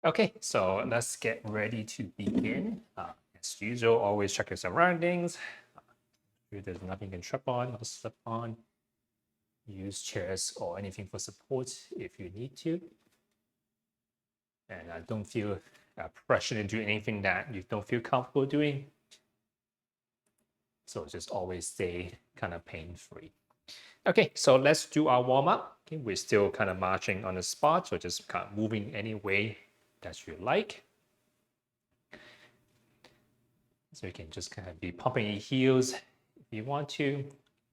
Okay, so let's get ready to begin. As usual, always check your surroundings. If there's nothing you can trip on or slip on, use chairs or anything for support if you need to. And don't feel pressure to do anything that you don't feel comfortable doing. So just always stay kind of pain-free. Okay, so let's do our warm-up. Okay, we're still kind of marching on the spot, so just kind of moving any way that you like. So you can just kind of be pumping your heels if you want to,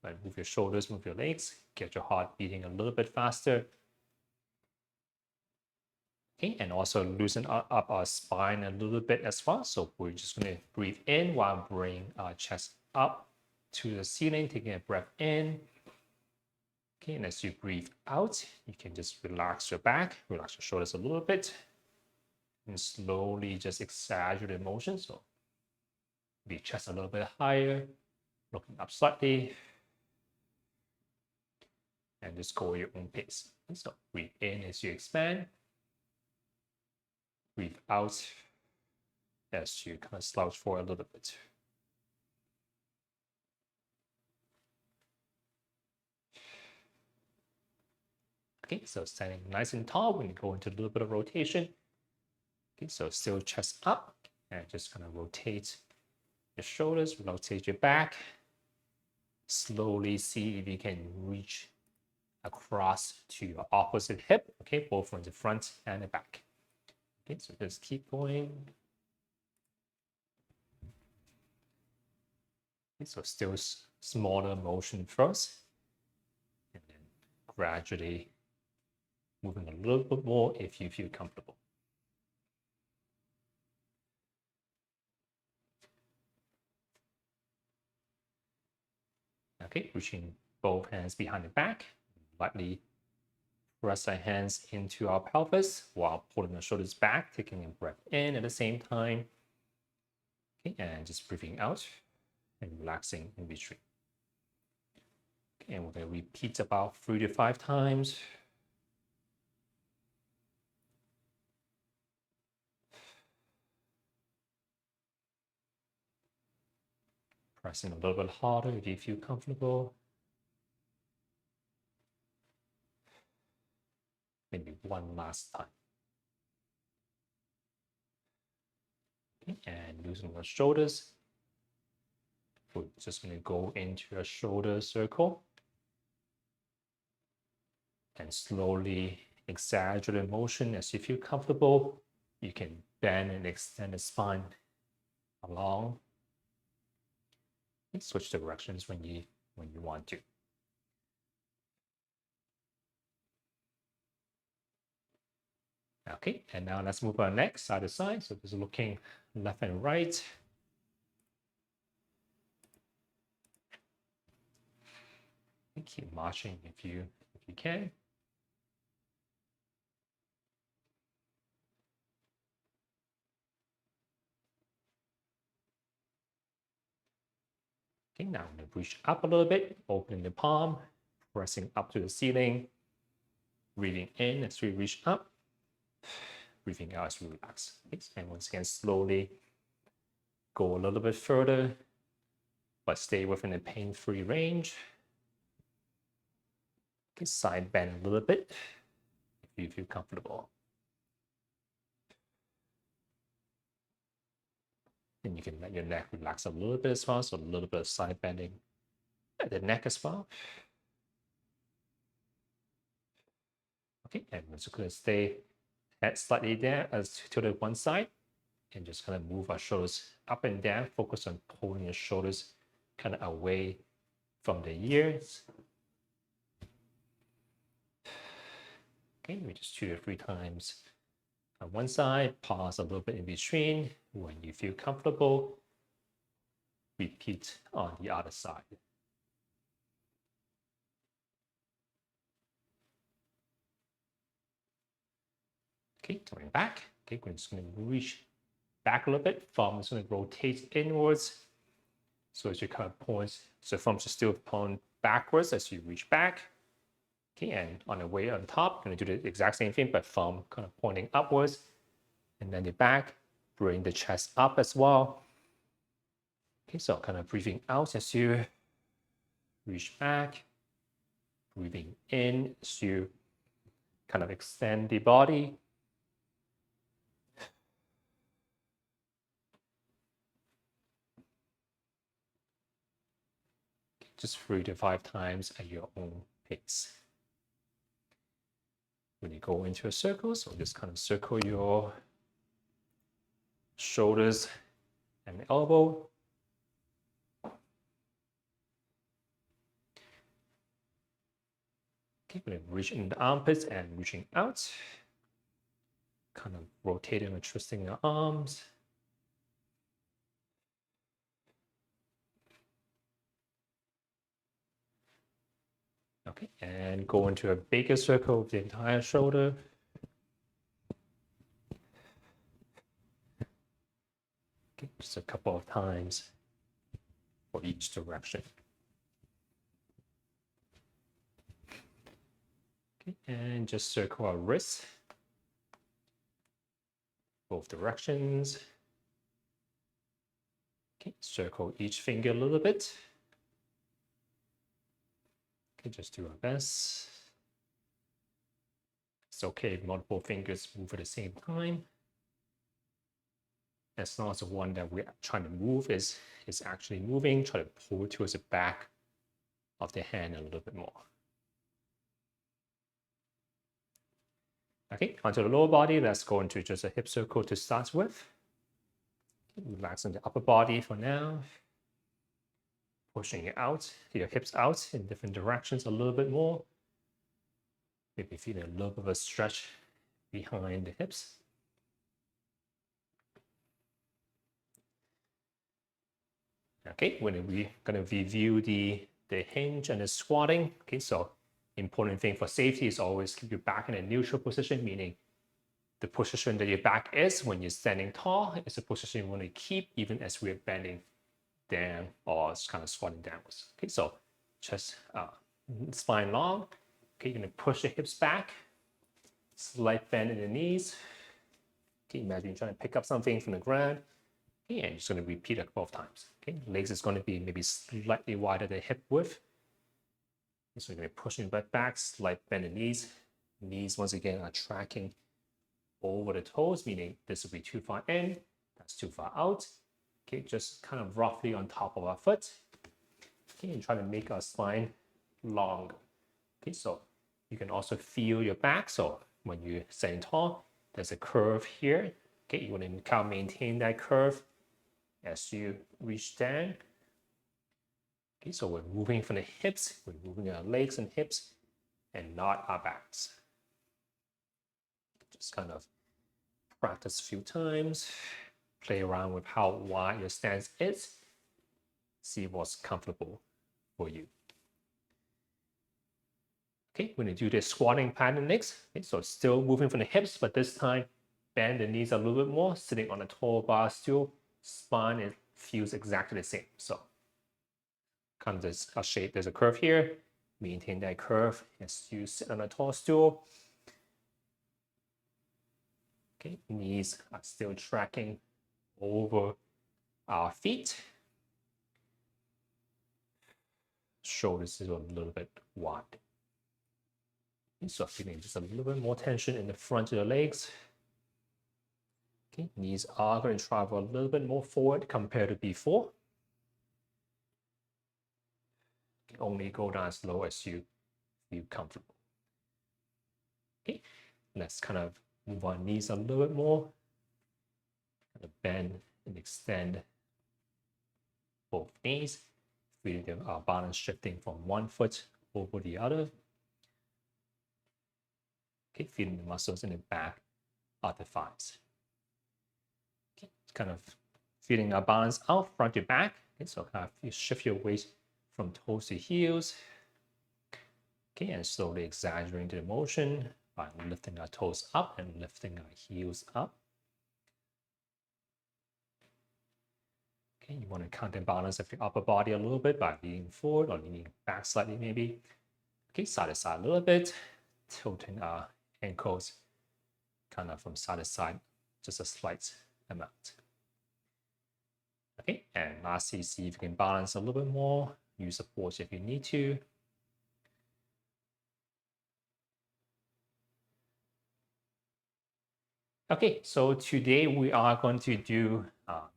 but move your shoulders, move your legs, get your heart beating a little bit faster. Okay, and also loosen up our spine a little bit as well. So we're just going to breathe in while bring our chest up to the ceiling, taking a breath in. Okay, and as you breathe out, you can just relax your back, relax your shoulders a little bit, and slowly just exaggerate the motion. So the chest a little bit higher, looking up slightly, and just go at your own pace. So breathe in as you expand, breathe out as you kind of slouch forward a little bit. Okay, so standing nice and tall, we're going to go into a little bit of rotation. Okay, so still chest up, and just kind of rotate your shoulders, rotate your back. Slowly see if you can reach across to your opposite hip, okay, both from the front and the back. Okay, so just keep going. Okay, so still smaller motion first, and then gradually moving a little bit more if you feel comfortable. Okay, reaching both hands behind the back, lightly press our hands into our pelvis while pulling the shoulders back, taking a breath in at the same time. Okay, and just breathing out and relaxing in between. Okay, and we're going to repeat about 3 to 5 times. Pressing a little bit harder if you feel comfortable. Maybe one last time. Okay, and loosen the shoulders. We're just going to go into a shoulder circle and slowly exaggerate motion as you feel comfortable. You can bend and extend the spine along. And switch directions when you want to. Okay, and now let's move our neck side to side. So just looking left and right. And keep marching if you can. Okay, now I'm going to reach up a little bit, opening the palm, pressing up to the ceiling, breathing in as we reach up, breathing out as we relax. Okay, and once again, slowly go a little bit further, but stay within a pain-free range. Okay, side bend a little bit if you feel comfortable. And you can let your neck relax a little bit as well, so a little bit of side bending at the neck as well. Okay, and we're just going to stay head slightly there as to the one side, and just kind of move our shoulders up and down. Focus on pulling your shoulders kind of away from the ears. Okay, we just 2 to 3 times on one side, pause a little bit in between. When you feel comfortable, repeat on the other side. Okay, coming back. Okay, we're just going to reach back a little bit. Thumb is going to rotate inwards. So as you kind of point, so thumbs are still point backwards as you reach back. Okay, and on the way on top, going to do the exact same thing, but thumb kind of pointing upwards. And then the back, bring the chest up as well. Okay, so kind of breathing out as you reach back, breathing in as you kind of extend the body. Just 3 to 5 times at your own pace. When you go into a circle, so just kind of circle your shoulders and elbow. Okay, we're reaching the armpits and reaching out. Kind of rotating and twisting your arms. Okay, and go into a bigger circle with the entire shoulder. Okay, just a couple of times for each direction. Okay, and just circle our wrists, both directions. Okay, circle each finger a little bit. Okay, just do our best. It's okay if multiple fingers move at the same time. As long as the one that we're trying to move is actually moving, try to pull towards the back of the hand a little bit more. Okay, onto the lower body, let's go into just a hip circle to start with. Relaxing the upper body for now. Pushing it out, your hips out in different directions a little bit more. Maybe feeling a little bit of a stretch behind the hips. Okay, when we're going to review the hinge and the squatting. Okay, so important thing for safety is always keep your back in a neutral position, meaning the position that your back is when you're standing tall is a position you want to keep even as we're bending down or kind of squatting downwards. Okay, so chest, spine long. Okay, you're going to push the hips back, slight bend in the knees. Okay, imagine you're trying to pick up something from the ground. Okay, and you're just going to repeat a couple of times. Okay, legs is going to be maybe slightly wider than hip width. Okay, so you're going to push your butt back, slight bend in the knees. Knees, once again, are tracking over the toes, meaning this will be too far in, that's too far out. Okay, just kind of roughly on top of our foot. Okay, and try to make our spine long. Okay, so you can also feel your back. So when you're standing tall, there's a curve here. Okay, you want to kind of maintain that curve as you reach down. Okay, so we're moving from the hips, we're moving our legs and hips and not our backs. Just kind of practice a few times, play around with how wide your stance is, see what's comfortable for you. Okay, we're going to do the squatting pattern next. Okay, so still moving from the hips, but this time bend the knees a little bit more, sitting on a tall bar stool. Spine, it feels exactly the same. So kind of this a shape, there's a curve here. Maintain that curve as you sit on a tall stool. Okay, knees are still tracking over our feet. Shoulders is a little bit wide. Okay, so feeling just a little bit more tension in the front of the legs. Okay, knees are going to travel a little bit more forward compared to before. You can only go down as low as you feel comfortable. Okay, let's kind of move our knees a little bit more. Kind of bend and extend both knees. Feeling our balance shifting from one foot over the other. Okay, feeling the muscles in the back of the thighs. Okay, kind of feeling our balance out front to back. Okay, so kind of you shift your weight from toes to heels. Okay, and slowly exaggerating the motion by lifting our toes up and lifting our heels up. Okay, you want to counterbalance of your upper body a little bit by leaning forward or leaning back slightly maybe. Okay, side to side a little bit, tilting our ankles kind of from side to side just a slight amount. Okay, and lastly, see if you can balance a little bit more. Use the force if you need to. Okay, so today we are going to do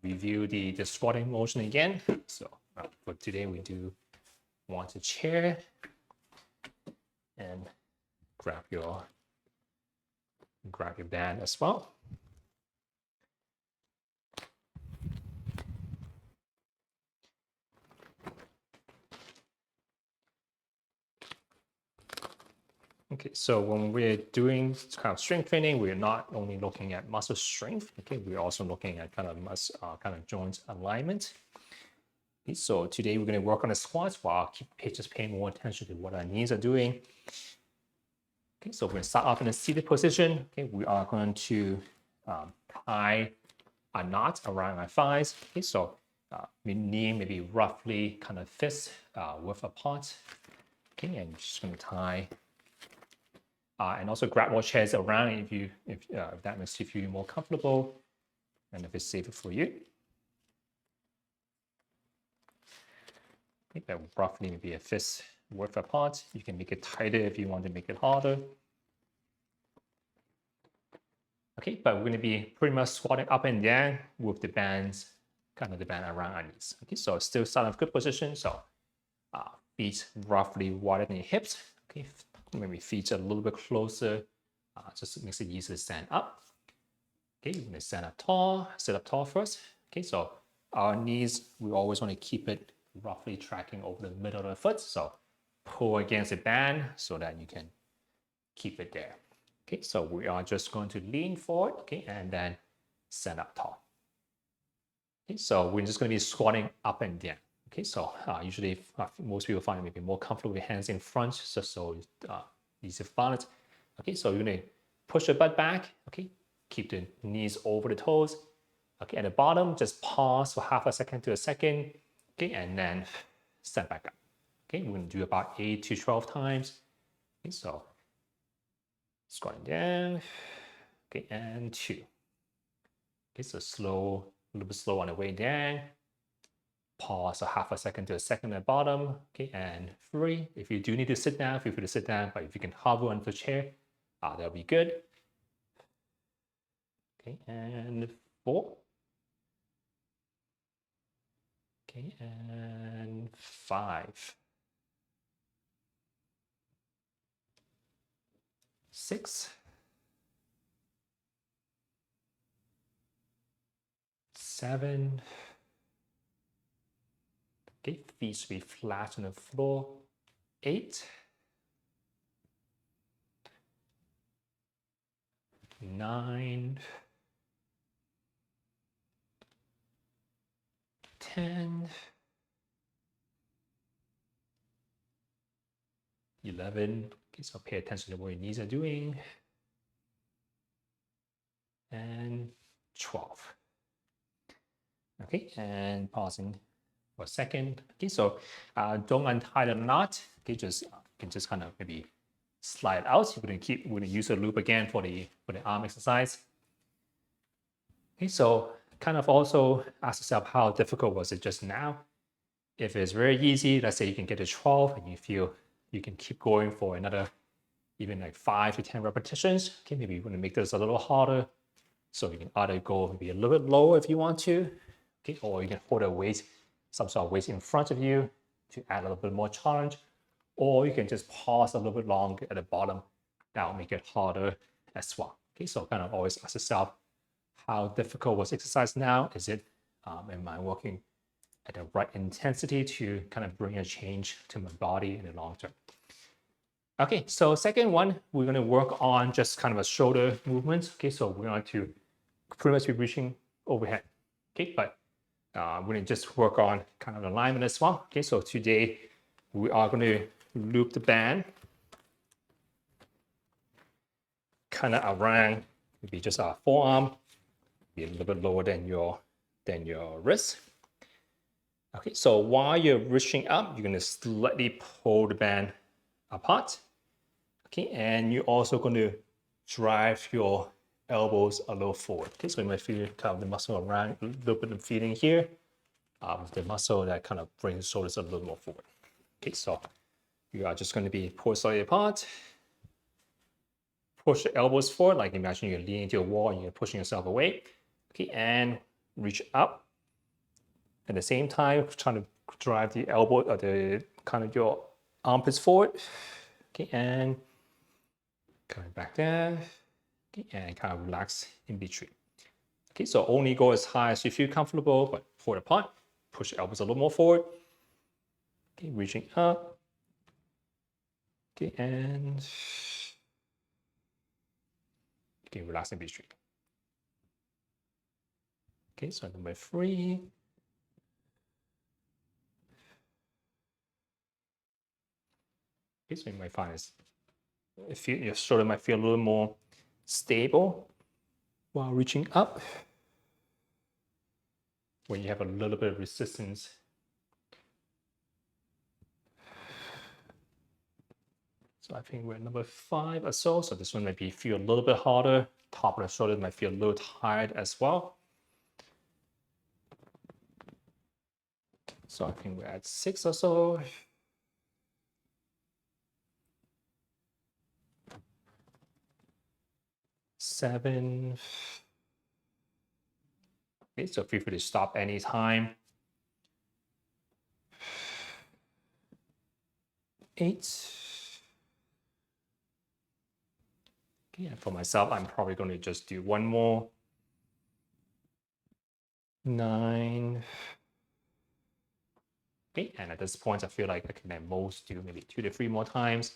review the squatting motion again. So for today we do want a chair and grab your band as well. Okay, so when we're doing kind of strength training, we're not only looking at muscle strength. Okay, we're also looking at kind of joint alignment. Okay, so today we're going to work on the squats while just paying more attention to what our knees are doing. Okay, so we're going to start off in a seated position. Okay, we are going to tie a knot around our thighs. Okay, so we knee maybe roughly kind of fist width apart. Okay, and just going to tie. And also grab more chairs around if that makes you feel more comfortable and if it's safer for you. Okay, that roughly maybe a fist width apart. You can make it tighter if you want to make it harder. Okay, but we're going to be pretty much squatting up and down with the bands, kind of the band around our knees. Okay, so still start in a good position. So feet roughly wider than your hips. Okay, maybe feet a little bit closer. Just makes it easier to stand up. Okay, you're going to stand up tall, sit up tall first. Okay, so our knees, we always want to keep it roughly tracking over the middle of the foot. So pull against the band so that you can keep it there. Okay, so we are just going to lean forward, okay, and then stand up tall. Okay, so we're just going to be squatting up and down. Okay, so usually most people find it maybe more comfortable with hands in front, so easy to balance. Okay, so you're going to push the butt back. Okay, keep the knees over the toes. Okay, at the bottom, just pause for half a second to a second. Okay, and then stand back up. Okay, we're going to do about 8 to 12 times. Okay, so squatting down. Okay, and 2. Okay, so slow, a little bit slow on the way down. Pause a half a second to a second at the bottom. Okay, and 3. If you do need to sit down, feel free to sit down, but if you can hover onto the chair, that'll be good. Okay, and 4. Okay, and 5. 6. 7. Okay, feet should be flat on the floor. 8. 9. 10. 11. Okay, so pay attention to what your knees are doing. And 12. Okay, and pausing for a second. Okay, so don't untie the knot. Okay, you can just kind of maybe slide out. We're gonna use a loop again for the arm exercise. Okay, so kind of also ask yourself how difficult was it just now. If it's very easy, let's say you can get to 12 and you feel you can keep going for another even like 5 to 10 repetitions. Okay, maybe you want to make this a little harder. So you can either go maybe a little bit lower if you want to. Okay, or you can hold a weight, some sort of weight in front of you to add a little bit more challenge, or you can just pause a little bit longer at the bottom. That'll make it harder as well. Okay, so kind of always ask yourself, how difficult was exercise now? Is it, am I working at the right intensity to kind of bring a change to my body in the long term? Okay, so second one, we're going to work on just kind of a shoulder movement. Okay, so we're going to pretty much be reaching overhead. Okay, but we're going to just work on kind of alignment as well. Okay, so today we are going to loop the band kind of around maybe just our forearm, be a little bit lower than your wrist. Okay, so while you're reaching up, you're going to slightly pull the band apart. Okay, and you're also going to drive your elbows a little forward. Okay, so you might feel kind of the muscle around, a little bit of feeling here, with the muscle that kind of brings the shoulders a little more forward. Okay, so you are just going to be pulled slightly apart. Push the elbows forward, like imagine you're leaning to a wall and you're pushing yourself away. Okay, and reach up. At the same time, trying to drive the elbow or the kind of your armpits forward. Okay, and coming back there. Okay, and kind of relax in between. Okay, so only go as high as you feel comfortable, but pull it apart. Push the elbows a little more forward. Okay, reaching up. Okay, and okay, relax in between. Okay, so number 3. Okay, so you might find your shoulder might feel a little more stable while reaching up. When you have a little bit of resistance. So I think we're at number 5 or so. So this one might feel a little bit harder. Top of the shoulder might feel a little tired as well. So I think we're at 6 or so. 7. Okay, so feel free to stop anytime. 8. Okay, and for myself, I'm probably going to just do one more. 9. Okay, and at this point, I feel like I can at most do maybe 2 to 3 more times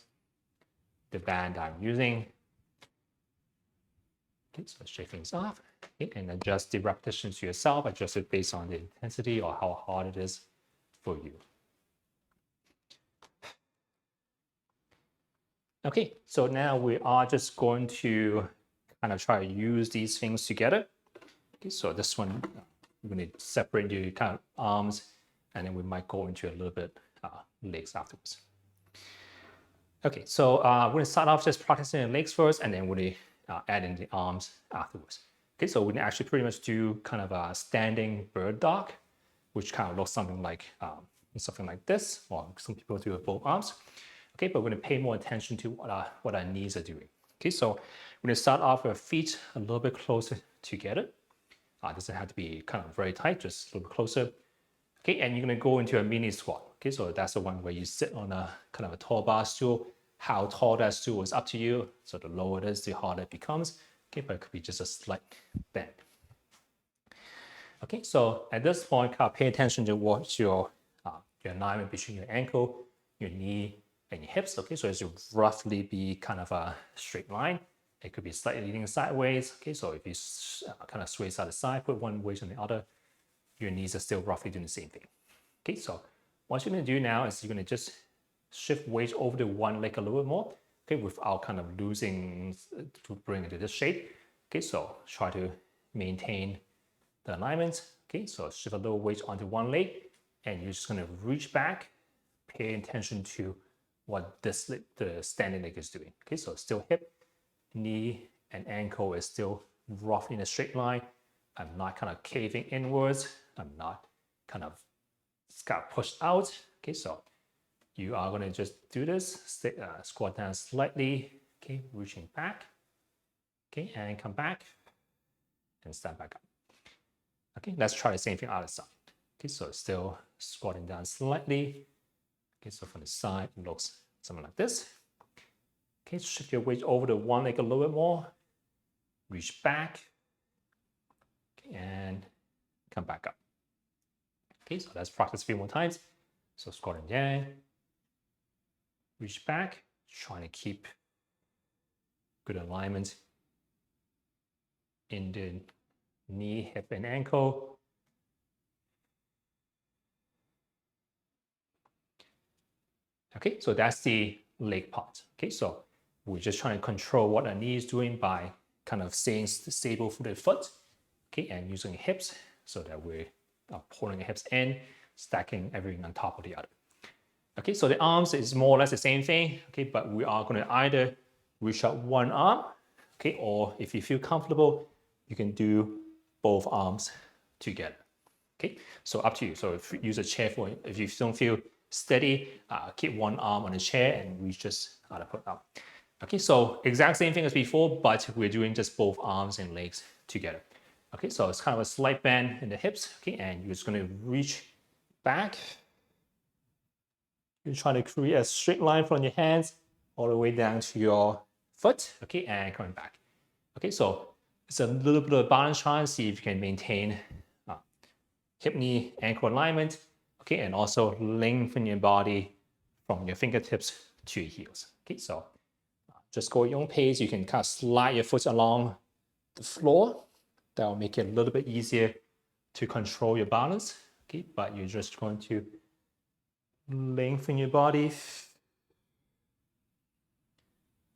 the band I'm using. Okay, so shake things off. Okay, and adjust the repetitions to yourself. Adjust it based on the intensity or how hard it is for you. Okay, so now we are just going to kind of try to use these things together. Okay, so this one, we're going to separate the kind of arms, and then we might go into a little bit legs afterwards. Okay, so we're going to start off just practicing the legs first, and then we're going to add in the arms afterwards. Okay, so we can actually pretty much do kind of a standing bird dog, which kind of looks something like this, or some people do it with both arms. Okay, but we're going to pay more attention to what our knees are doing. Okay, so we're going to start off with feet a little bit closer together. It doesn't have to be kind of very tight, just a little bit closer. Okay, and you're going to go into a mini squat. Okay, so that's the one where you sit on a kind of a tall bar stool. How tall that stool is up to you. So the lower it is, the harder it becomes. Okay, but it could be just a slight bend. Okay, so at this point, kind of pay attention to what your alignment between your ankle, your knee, and your hips. Okay, so it should roughly be kind of a straight line. It could be slightly leaning sideways. Okay, so if you kind of sway side to side, put one weight on the other, your knees are still roughly doing the same thing. Okay, so what you're going to do now is you're going to just shift weight over to one leg a little bit more. Okay, without kind of losing to bring it to this shape. Okay, so try to maintain the alignment. Okay, so shift a little weight onto one leg, and you're just going to reach back, pay attention to what the standing leg is doing. Okay, so still hip, knee, and ankle is still roughly in a straight line. I'm not kind of caving inwards. I'm not kind of got pushed out. Okay, so you are going to just do this, squat down slightly. Okay, reaching back. Okay, and come back and stand back up. Okay, let's try the same thing other side. Okay, so still squatting down slightly. Okay, so from the side, it looks something like this. Okay, shift your weight over to one leg a little bit more. Reach back. Okay, and come back up. Okay, so let's practice a few more times. So squatting down. Reach back. Trying to keep good alignment in the knee, hip, and ankle. Okay, so that's the leg part. Okay, so we're just trying to control what our knee is doing by kind of staying stable for the foot. Okay, and using hips so that we're pulling the hips in, stacking everything on top of the other. Okay, so the arms is more or less the same thing. Okay, but we are going to either reach out one arm, Okay, or if you feel comfortable, you can do both arms together. Okay, so up to you. So if you use a chair for, if you don't feel steady, keep one arm on the chair and reach just the foot up. Okay, so exact same thing as before, but we're doing just both arms and legs together. Okay, so it's kind of a slight bend in the hips. Okay, and you're just going to reach back. You're trying to create a straight line from your hands all the way down to your foot. Okay, and coming back. Okay, so it's a little bit of a balance trying to see if you can maintain hip, knee, ankle alignment. Okay, and also lengthen your body from your fingertips to your heels. Okay, so just go at your own pace. You can kind of slide your foot along the floor. That will make it a little bit easier to control your balance. Okay, but you're just going to lengthen your body.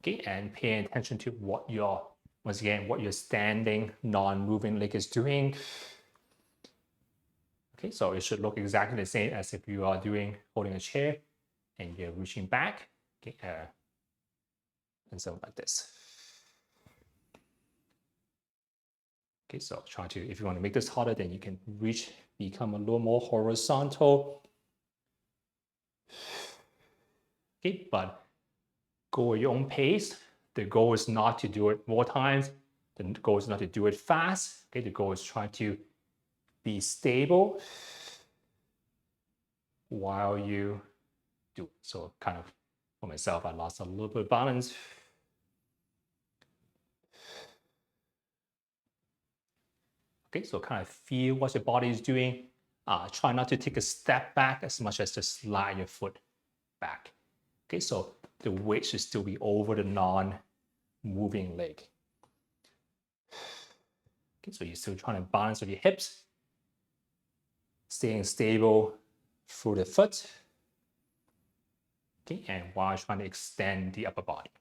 Okay, and pay attention to what your, once again, what your standing, non-moving leg is doing. Okay, so it should look exactly the same as if you are holding a chair and you're reaching back. Okay, and so like this. Okay, so try to, if you want to make this harder, then you can become a little more horizontal. Okay, but go at your own pace. The goal is not to do it more times. The goal is not to do it fast. Okay, the goal is try to be stable while you do it. So kind of for myself, I lost a little bit of balance. Okay, so kind of feel what your body is doing. Try not to take a step back as much as just slide your foot back. Okay, so the weight should still be over the non-moving leg. Okay, so you're still trying to balance with your hips, staying stable through the foot. Okay, and while trying to extend the upper body.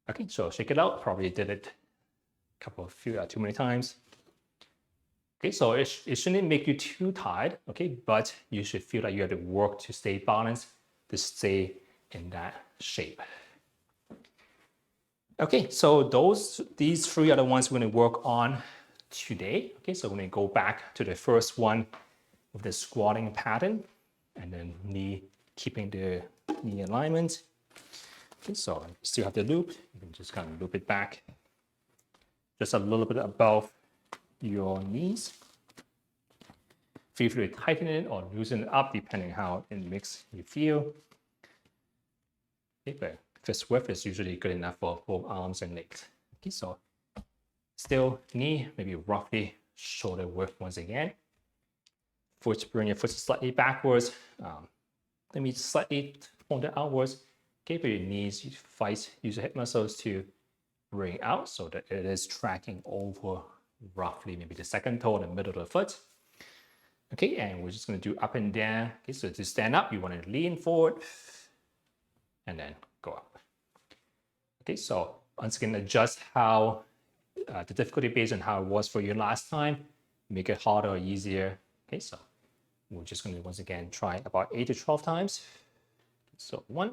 Okay, so shake it out. Probably did it too many times. Okay, so it shouldn't make you too tired, okay, but you should feel like you have to work to stay balanced, to stay in that shape. Okay, so these three are the ones we're going to work on today. Okay, so we're going to go back to the first one with the squatting pattern, and then keeping the knee alignment. Okay, so you still have the loop. You can just kind of loop it back just a little bit above your knees. Feel free to tighten it or loosen it up depending how it makes you feel. Okay, but fist width is usually good enough for both arms and legs. Okay, so still knee, maybe roughly shoulder width once again. Bring your foot slightly backwards. Maybe slightly pointed outwards. Okay, but your knees, use your hip muscles to bring out so that it is tracking over roughly maybe the second toe or the middle of the foot. Okay, and we're just going to do up and down. Okay, so to stand up, you want to lean forward and then go up. Okay, so once again, adjust how the difficulty based on how it was for you last time. Make it harder or easier. Okay, so we're just going to once again try about 8 to 12 times. So 1.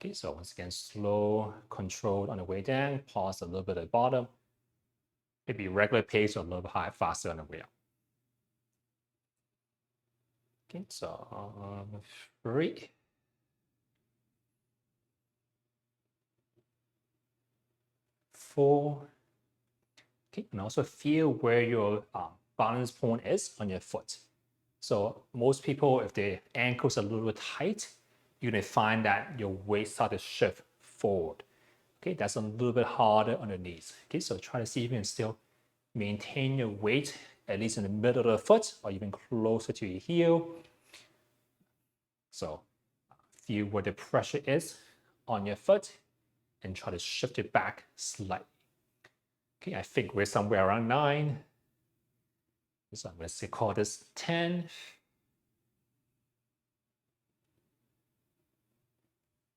Okay, so once again, slow, controlled on the way down. Pause a little bit at the bottom. Maybe regular pace or a little bit higher, faster on the way up. Okay, so 3. 4. Okay, and also feel where your balance point is on your foot. So most people, if their ankles are a little bit tight, you're gonna find that your weight start to shift forward. Okay, that's a little bit harder on the knees. Okay, so try to see if you can still maintain your weight at least in the middle of the foot or even closer to your heel. So feel where the pressure is on your foot and try to shift it back slightly. Okay, I think we're somewhere around 9. So I'm going to call this 10.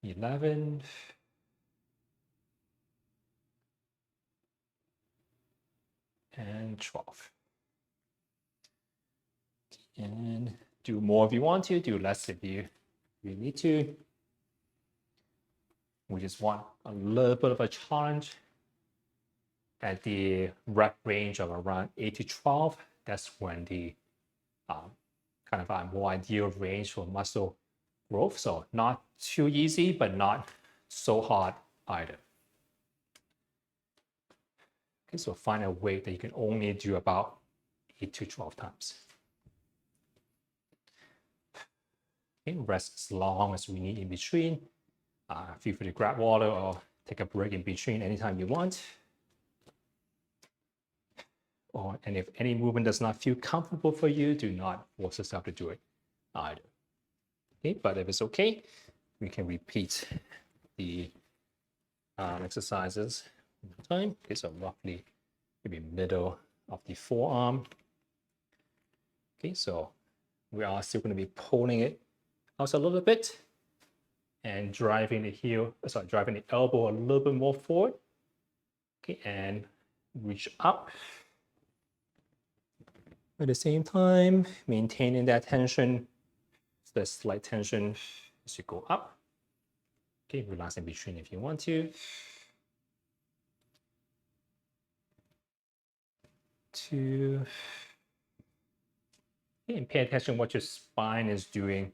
11. And 12. And do more if you want to, do less if you need to. We just want a little bit of a challenge at the rep range of around 8 to 12. That's when the kind of a more ideal range for muscle growth. So not too easy, but not so hard either. Okay, so find a weight that you can only do about 8 to 12 times. Okay, rest as long as we need in between. Feel free to grab water or take a break in between anytime you want. And if any movement does not feel comfortable for you, do not force yourself to do it either. Okay, but if it's okay, we can repeat the exercises one more time. Okay, so roughly maybe middle of the forearm. Okay, so we are still going to be pulling it out a little bit and driving the elbow a little bit more forward. Okay, and reach up. At the same time, maintaining that tension, the slight tension as you go up. Okay, relax in between if you want to. 2. Okay, and pay attention what your spine is doing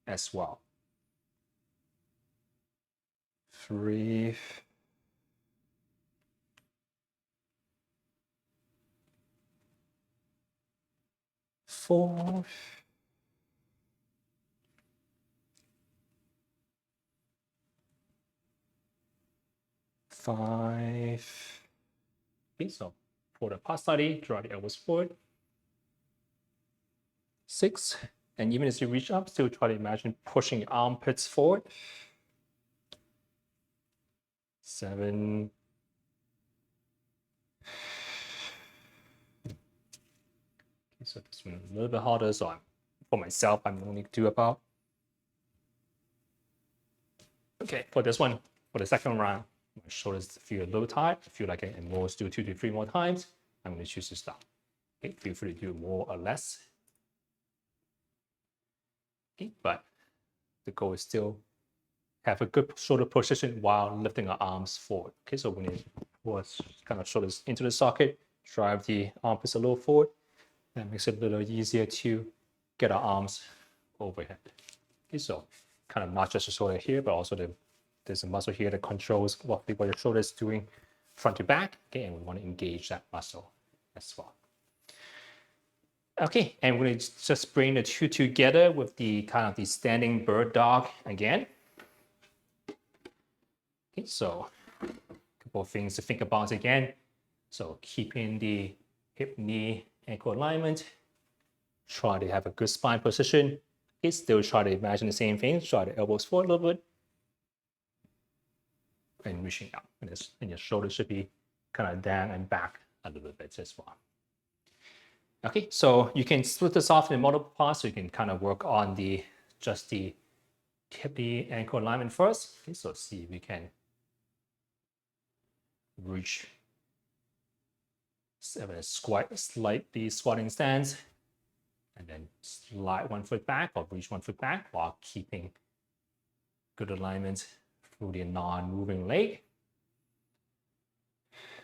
as well. 3. 4. 5. Okay, so for the past study, draw the elbows forward. 6. And even as you reach up, still try to imagine pushing your armpits forward. 7. 8. So this one a little bit harder. So for myself, I'm only do about. Okay, for this one, for the second round, my shoulders feel a little tight. I feel like I can most do 2 to 3 more times. I'm going to choose to stop. Okay, feel free to do more or less. Okay, but the goal is still have a good shoulder position while lifting our arms forward. Okay, so when you push kind of shoulders into the socket, drive the armpits a little forward. That makes it a little easier to get our arms overhead. Okay, so kind of not just the shoulder here, but also there's a muscle here that controls what your shoulder is doing front to back. Okay, and we want to engage that muscle as well. Okay, and we're going to just bring the two together with the kind of the standing bird dog again. Okay, so a couple of things to think about again. So keeping the hip, knee, ankle alignment. Try to have a good spine position. Okay, still try to imagine the same thing. Try the elbows forward a little bit. And reaching out. And your shoulders should be kind of down and back a little bit as well. Okay, so you can split this off in multiple parts. So you can kind of work on just the hip, knee, ankle alignment first. Okay, so see if we can reach a slightly squatting stance, and then slide 1 foot back or reach 1 foot back while keeping good alignment through the non-moving leg.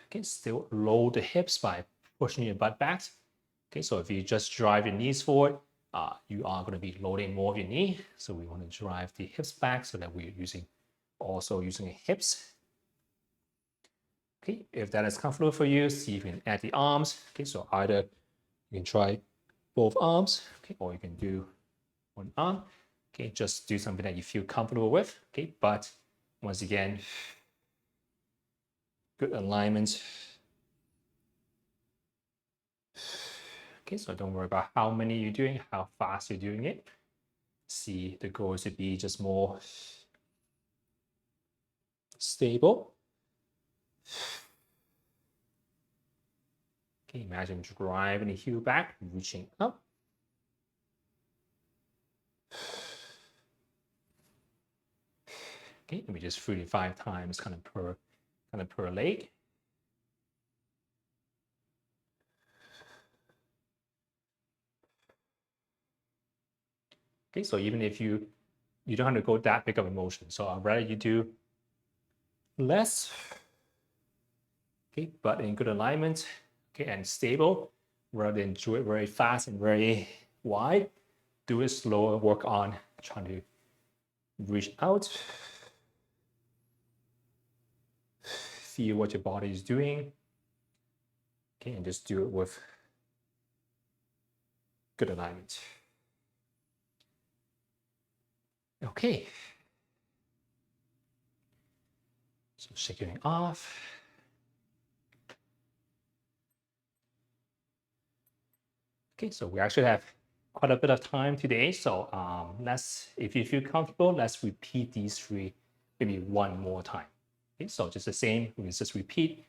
Okay, still load the hips by pushing your butt back. Okay, so if you just drive your knees forward, you are going to be loading more of your knee. So we want to drive the hips back so that we're also using hips. Okay, if that is comfortable for you, see if you can add the arms. Okay, so either you can try both arms, okay, or you can do one arm. Okay, just do something that you feel comfortable with. Okay, but once again, good alignment. Okay, so don't worry about how many you're doing, how fast you're doing it. See, the goal is to be just more stable. Okay, imagine driving the heel back, reaching up. Okay, maybe just 3 to 5 times kind of per leg. Okay, so even if you don't have to go that big of a motion. So I'd rather you do less, okay, but in good alignment, okay, and stable, rather than do it very fast and very wide. Do it slower, work on trying to reach out, feel what your body is doing, okay, and just do it with good alignment. Okay, so shaking off. Okay, so we actually have quite a bit of time today. So if you feel comfortable, let's repeat these three maybe one more time. Okay, so just the same, we just repeat.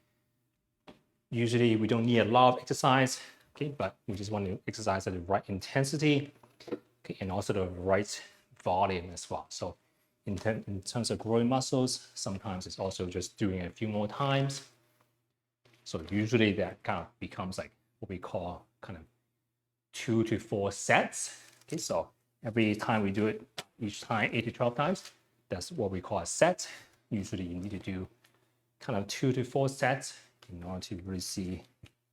Usually we don't need a lot of exercise, okay, but we just want to exercise at the right intensity, okay, and also the right volume as well. So in terms of growing muscles, sometimes it's also just doing a few more times. So usually that kind of becomes like what we call kind of 2 to 4 sets. Okay, so every time we do it, each time 8 to 12 times, that's what we call a set. Usually you need to do kind of 2 to 4 sets in order to really see,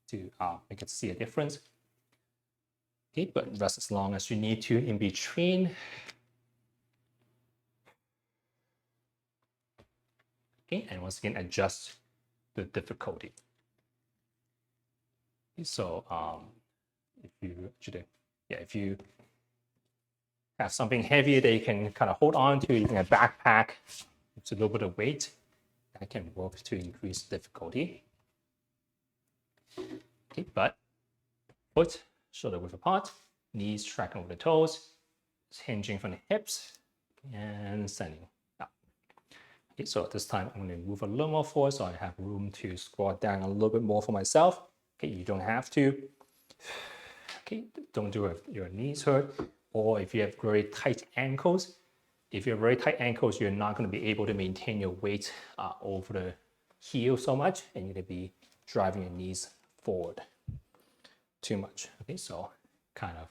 to make it see a difference. Okay, but rest as long as you need to in between. Okay, and once again, adjust the difficulty. Okay, so if you have something heavy that you can kind of hold on to, using a backpack, it's a little bit of weight, that can work to increase difficulty. Okay, but foot shoulder width apart, knees tracking over the toes, hinging from the hips, and sending up. Okay, so this time I'm going to move a little more forward so I have room to squat down a little bit more for myself. Okay, you don't have to. Okay, don't do it if your knees hurt, or if you have very tight ankles. If you have very tight ankles, you're not going to be able to maintain your weight over the heel so much, and you're going to be driving your knees forward too much. Okay, so kind of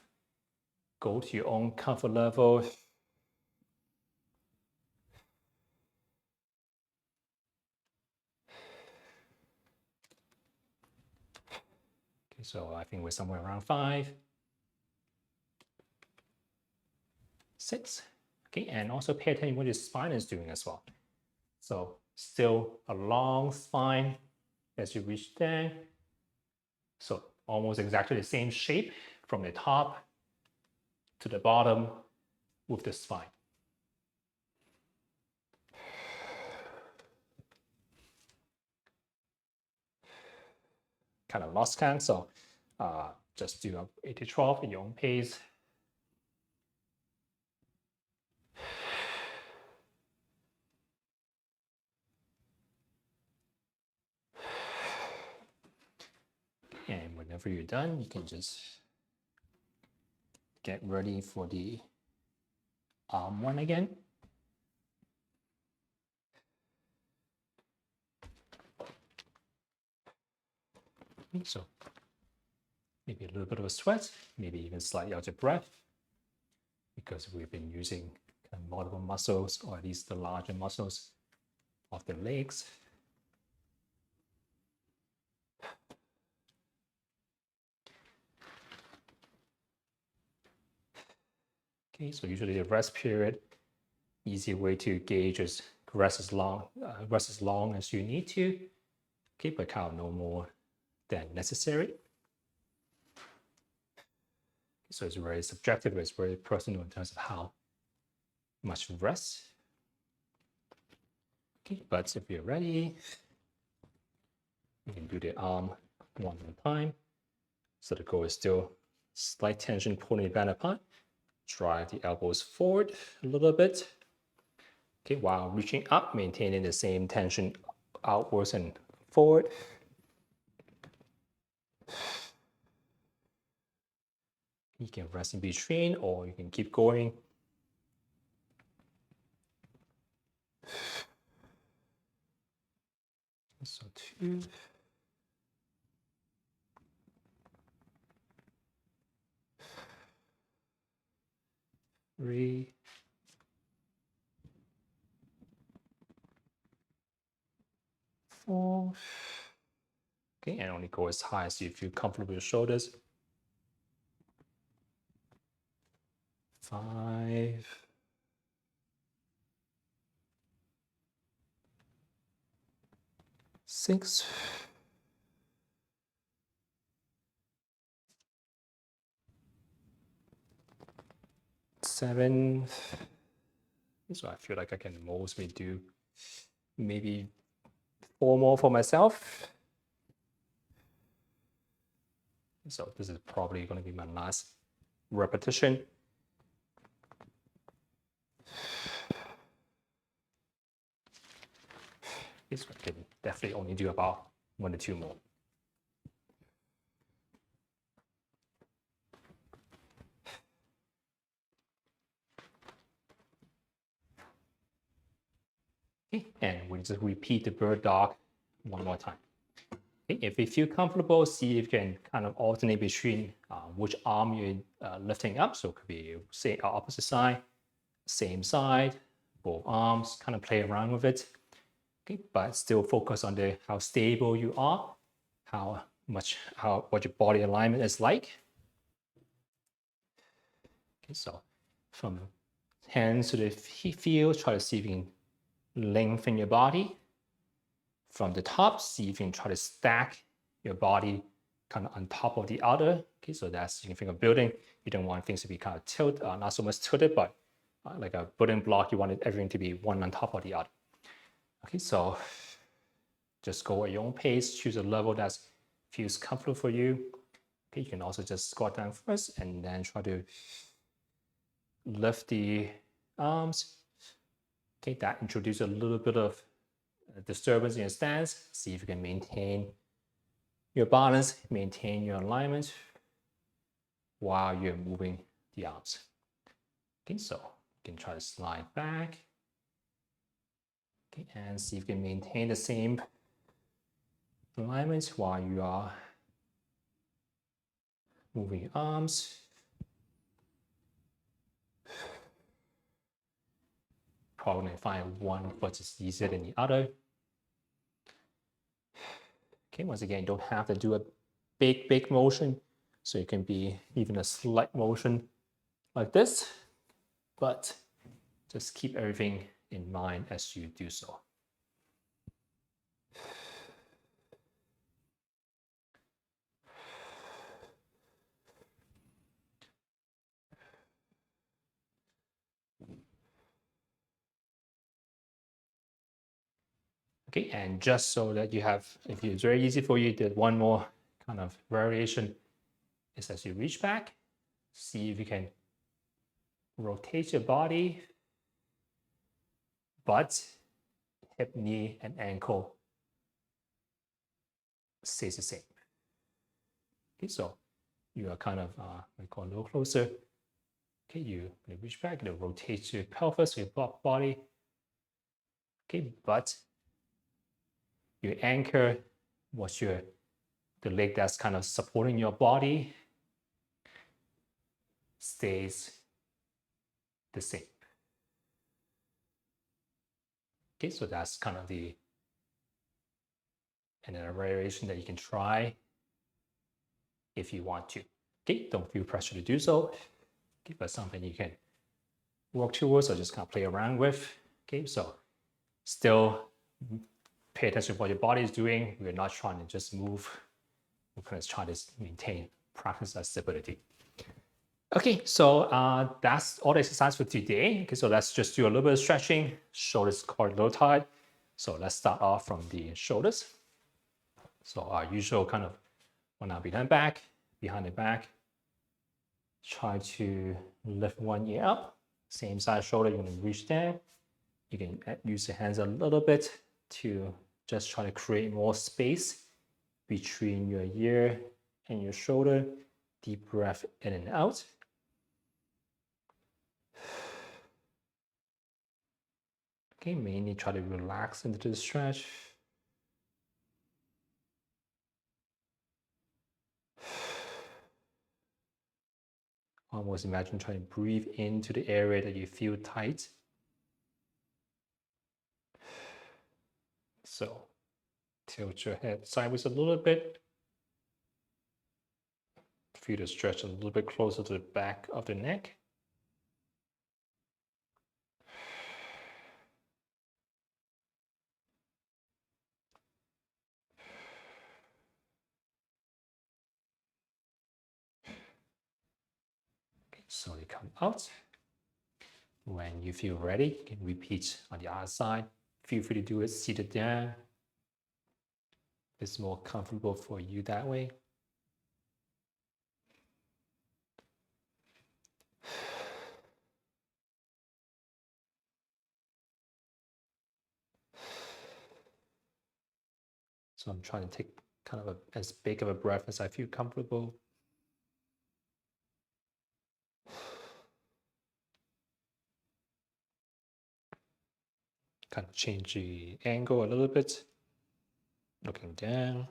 go to your own comfort level. Okay, so I think we're somewhere around 5, 6. Okay, and also pay attention what your spine is doing as well. So still a long spine as you reach down. So almost exactly the same shape from the top to the bottom with the spine. Kind of lost count, so just do 8 to 12 at your own pace. And whenever you're done, you can just get ready for the arm one again. So maybe a little bit of a sweat, maybe even slightly out of breath, because we've been using kind of multiple muscles, or at least the larger muscles of the legs. Okay, so usually the rest period, easy way to gauge is rest as long as you need to. Okay, but kind of no more than necessary. So it's very subjective, it's very personal in terms of how much rest. Okay, but if you're ready, you can do the arm one more time. So the goal is still slight tension, pulling the band apart. Drive the elbows forward a little bit. Okay, while reaching up, maintaining the same tension outwards and forward. You can rest in between, or you can keep going. So 2. 3. 4. Okay, and only go as high as you feel comfortable with your shoulders. 5. 6. 7. So I feel like I can mostly do maybe 4 more for myself. So this is probably going to be my last repetition. This one can definitely only do about 1 to 2 more. Okay, and we just repeat the bird dog 1 more time. Okay, if you feel comfortable, see if you can kind of alternate between which arm you're lifting up. So it could be, say, opposite side, same side, both arms, kind of play around with it. Okay, but still focus on how stable you are, what your body alignment is like. Okay, so from hands to the field, try to see if you can lengthen your body. From the top, see if you can try to stack your body kind of on top of the other. Okay, so that's, you can think of building. You don't want things to be kind of tilted, not so much tilted, but like a building block, you want everything to be one on top of the other. Okay, so just go at your own pace, choose a level that feels comfortable for you. Okay, you can also just squat down first and then try to lift the arms. Okay, that introduces a little bit of disturbance in your stance. See if you can maintain your balance, maintain your alignment while you're moving the arms. Okay, so you can try to slide back. Okay, and see if you can maintain the same alignment while you are moving your arms. Probably going to find one foot is easier than the other. Okay, once again, you don't have to do a big motion. So it can be even a slight motion like this, but just keep everything in mind as you do so. Okay, and just so that you have, if it's very easy for you, there's one more kind of variation is as you reach back, see if you can rotate your body, butt, hip, knee, and ankle stays the same. Okay, so you are kind of, go a little closer. Okay, you reach back, you rotate your pelvis, your body. Okay, butt, your anchor, the leg that's kind of supporting your body stays the same. Okay, so that's kind of another variation that you can try if you want to. Okay, don't feel pressure to do so. Okay, but something you can work towards or just kind of play around with. Okay, so still pay attention to what your body is doing. We're not trying to just move. We're going to try to maintain, practice that stability. Okay, so that's all the exercise for today. Okay, so let's just do a little bit of stretching. Shoulders quite low tight. So let's start off from the shoulders. So our usual kind of one arm behind the back. Try to lift one ear up. Same side shoulder, you're going to reach there. You can use your hands a little bit to just try to create more space between your ear and your shoulder. Deep breath in and out. Okay, mainly try to relax into the stretch. Almost imagine trying to breathe into the area that you feel tight. So Tilt your head sideways a little bit. Feel the stretch a little bit closer to the back of the neck. Okay, slowly come out. When you feel ready, you can repeat on the other side. Feel free to do it seated down. It's more comfortable for you that way. So I'm trying to take kind of as big of a breath as I feel comfortable. Kind of change the angle a little bit. Looking down.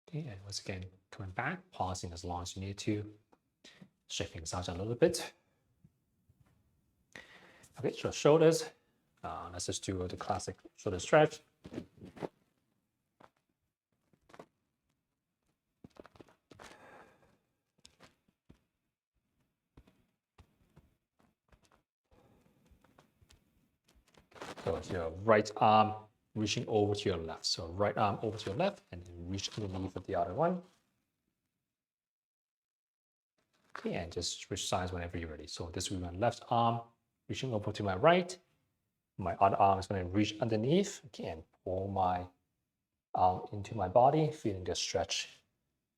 Okay, and once again, coming back, pausing as long as you need to. Shift things out a little bit. Okay, so shoulders. Let's just do the classic shoulder stretch. So it's your right arm reaching over to your left. So right arm over to your left and then reach underneath of the other one. Okay, and just switch sides whenever you're ready. So this will be my left arm reaching over to my right. My other arm is going to reach underneath. Okay, and pull my arm into my body, feeling the stretch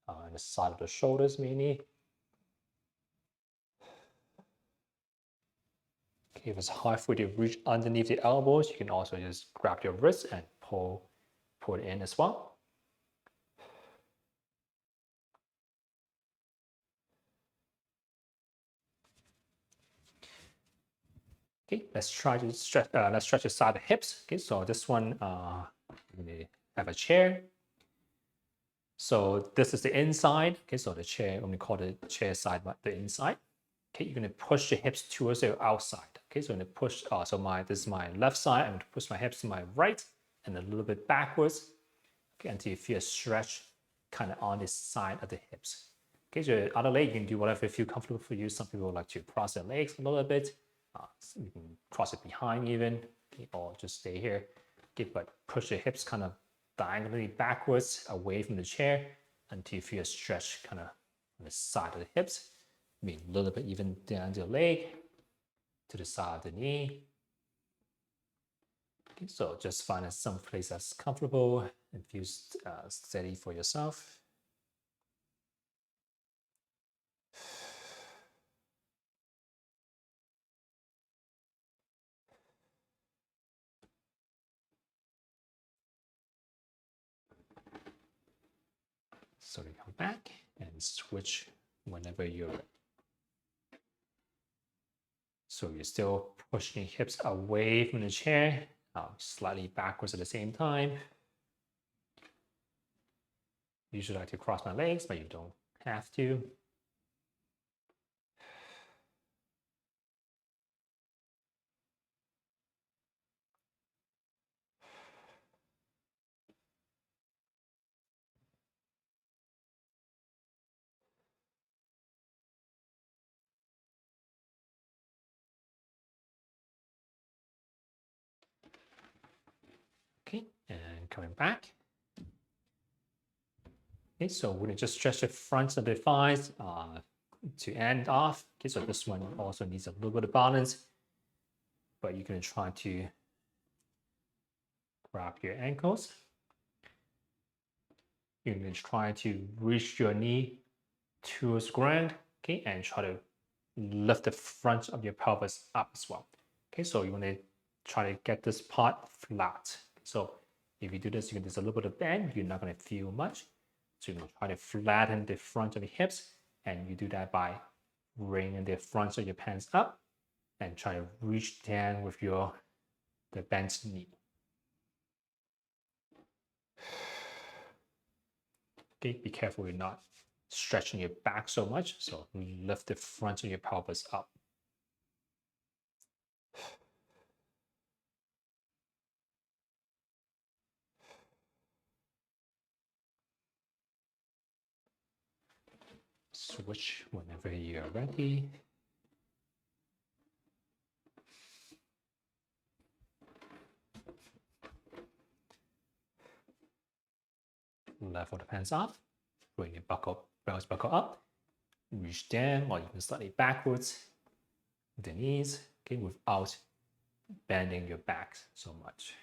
on the side of the shoulders mainly. Okay, if it's hard for you to reach underneath the elbows, you can also just grab your wrist and pull it in as well. Okay, let's try to stretch. Let's stretch aside the hips. Okay, so this one, we have a chair. So this is the inside. Okay, so the chair, when we call the chair side, but the inside. Okay, you're gonna push the hips towards the outside. Okay, so I'm gonna push. This is my left side. I'm gonna push my hips to my right and a little bit backwards. Okay, until you feel a stretch kind of on the side of the hips. Okay, so other leg, you can do whatever you feel comfortable for you. Some people like to cross their legs a little bit. So you can cross it behind even, okay, or just stay here. Okay, but push your hips kind of diagonally backwards away from the chair until you feel a stretch kind of on the side of the hips. Maybe a little bit even down the leg, to the side of the knee. Okay, so just find some place that's comfortable and feels steady for yourself. So you come back and switch whenever you're ready. So you're still pushing hips away from the chair, slightly backwards at the same time. Usually I like to cross my legs, but you don't have to. Okay, and coming back. Okay, so we're gonna just stretch the front of the thighs to end off. Okay, so this one also needs a little bit of balance, but you're gonna try to grab your ankles. You're gonna try to reach your knee towards ground, okay, and try to lift the front of your pelvis up as well. Okay, so you want to try to get this part flat. So if you do this, there's a little bit of bend, you're not going to feel much. So you're going to try to flatten the front of the hips, and you do that by bringing the front of your pants up and try to reach down with your the bent knee. Okay, be careful you're not stretching your back so much. So lift the front of your pelvis up. Switch whenever you're ready. Level the pants off. Bring your belt buckle up. Reach down or even slightly backwards with the knees, okay, without bending your back so much.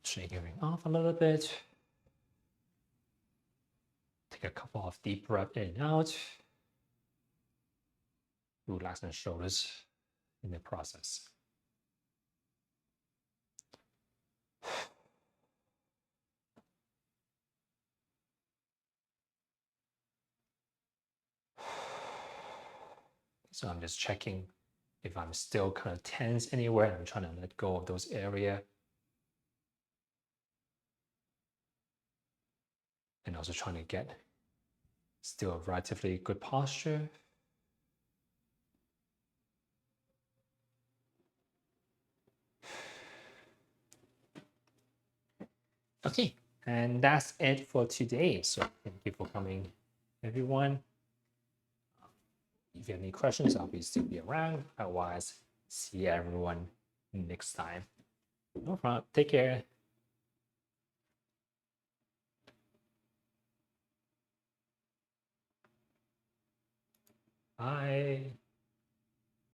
Shaking off a little bit. Take a couple of deep breaths in and out. Relax the shoulders in the process. So I'm just checking if I'm still kind of tense anywhere. I'm trying to let go of those areas. And also trying to get still a relatively good posture. Okay, and that's it for today. So thank you for coming, everyone. If you have any questions, I'll still be around. Otherwise, see everyone next time. No problem. Take care. Bye.